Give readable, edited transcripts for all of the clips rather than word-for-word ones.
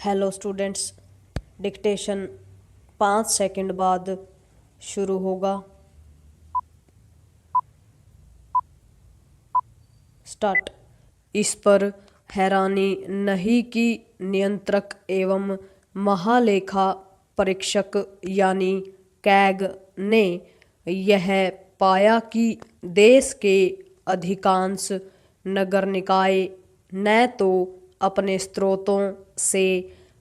Hello students, dictation 5 second बाद शुरू होगा। स्टार्ट। इस पर हैरानी नहीं कि नियंत्रक एवं महालेखा परीक्षक यानी कैग ने यह पाया कि देश के अधिकांश नगर निकाय न तो अपने स्रोतों से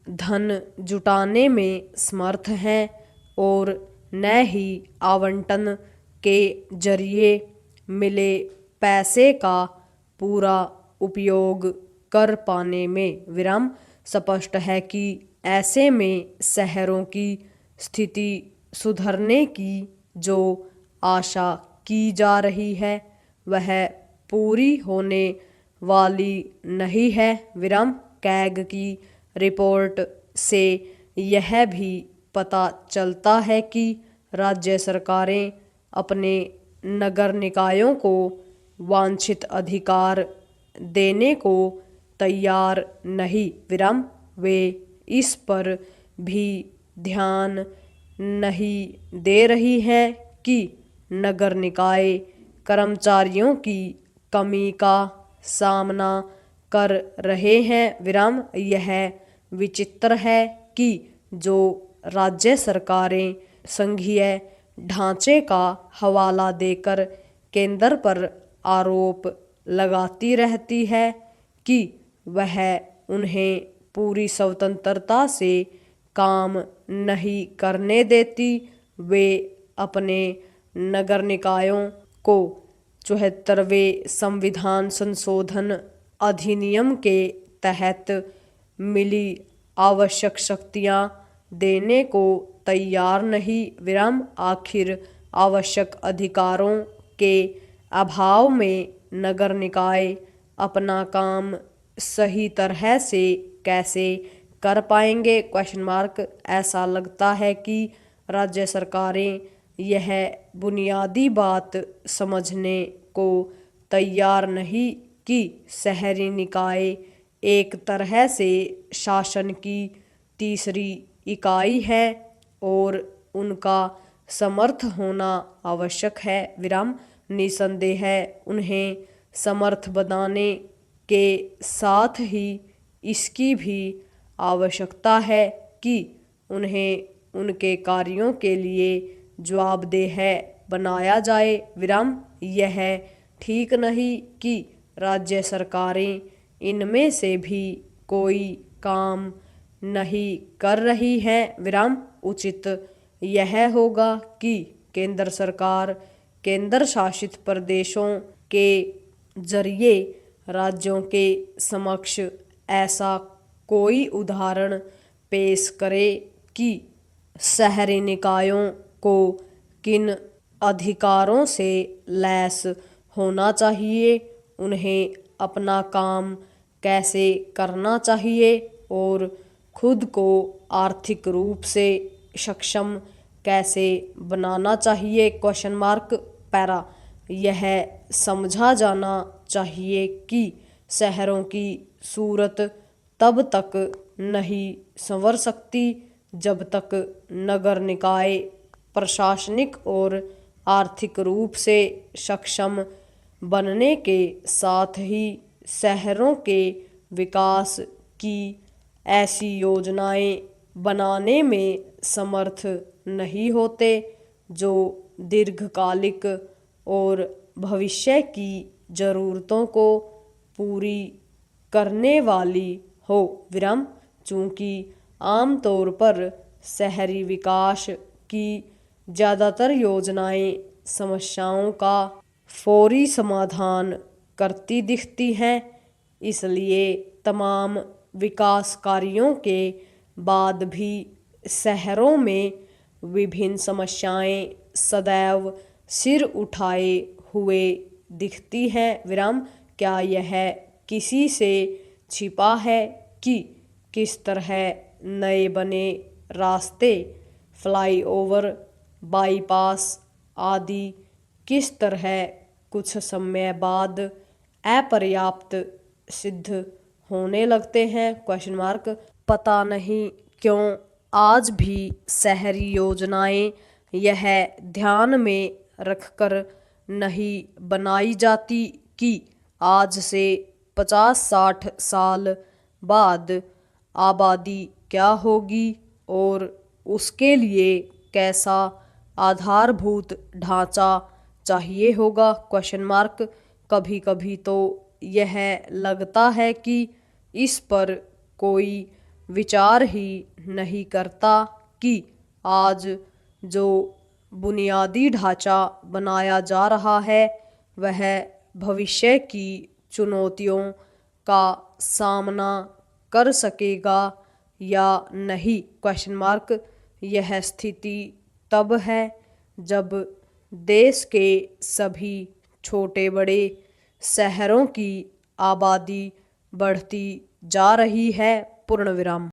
धन जुटाने में समर्थ हैं और न ही आवंटन के जरिए मिले पैसे का पूरा उपयोग कर पाने में विराम स्पष्ट है कि ऐसे में शहरों की स्थिति सुधरने की जो आशा की जा रही है वह पूरी होने वाली नहीं है। विराम कैग की रिपोर्ट से यह भी पता चलता है कि राज्य सरकारें अपने नगर निकायों को वांछित अधिकार देने को तैयार नहीं। विराम वे इस पर भी ध्यान नहीं दे रही है कि नगर निकाय कर्मचारियों की कमी का सामना कर रहे हैं। विराम यह विचित्र है कि जो राज्य सरकारें संघीय ढांचे का हवाला देकर केंद्र पर आरोप लगाती रहती है कि वह उन्हें पूरी स्वतंत्रता से काम नहीं करने देती, वे अपने नगर निकायों को 74वें संविधान संशोधन अधिनियम के तहत मिली आवश्यक शक्तियां देने को तैयार नहीं। विराम आखिर आवश्यक अधिकारों के अभाव में नगर निकाय अपना काम सही तरह से कैसे कर पाएंगे? Question mark. ऐसा लगता है कि राज्य सरकारें यह बुनियादी बात समझने को तैयार नहीं कि शहरी निकाय एक तरह से शासन की तीसरी इकाई है और उनका समर्थ होना आवश्यक है। विराम निसंदेह उन्हें समर्थ बनाने के साथ ही इसकी भी आवश्यकता है कि उन्हें उनके कार्यों के लिए जवाबदेह बनाया जाए। विराम यह ठीक नहीं कि राज्य सरकारें इनमें से भी कोई काम नहीं कर रही हैं। विराम उचित यह होगा कि केंद्र सरकार केंद्र शासित प्रदेशों के जरिए राज्यों के समक्ष ऐसा कोई उदाहरण पेश करे कि शहरी निकायों को किन अधिकारों से लैस होना चाहिए, उन्हें अपना काम कैसे करना चाहिए और खुद को आर्थिक रूप से सक्षम कैसे बनाना चाहिए? Question mark. पैरा। यह समझा जाना चाहिए कि शहरों की सूरत तब तक नहीं संवर सकती जब तक नगर निकाय प्रशासनिक और आर्थिक रूप से सक्षम बनने के साथ ही शहरों के विकास की ऐसी योजनाएं बनाने में समर्थ नहीं होते जो दीर्घकालिक और भविष्य की जरूरतों को पूरी करने वाली हो। विराम चूंकि आमतौर पर शहरी विकास की ज़्यादातर योजनाएं समस्याओं का फौरी समाधान करती दिखती हैं, इसलिए तमाम विकास कार्यों के बाद भी शहरों में विभिन्न समस्याएं सदैव सिर उठाए हुए दिखती हैं। विराम क्या यह किसी से छिपा है कि किस तरह नए बने रास्ते, फ्लाईओवर, बाईपास आदि किस तरह कुछ समय बाद अपर्याप्त सिद्ध होने लगते हैं? Question mark. पता नहीं क्यों आज भी शहरी योजनाएं यह ध्यान में रखकर नहीं बनाई जाती कि आज से 50-60 साल बाद आबादी क्या होगी और उसके लिए कैसा आधारभूत ढांचा चाहिए होगा। Question mark. कभी कभी तो यह लगता है कि इस पर कोई विचार ही नहीं करता कि आज जो बुनियादी ढांचा बनाया जा रहा है वह भविष्य की चुनौतियों का सामना कर सकेगा या नहीं। Question mark. यह स्थिति तब है जब देश के सभी छोटे बड़े शहरों की आबादी बढ़ती जा रही है। पूर्ण विराम।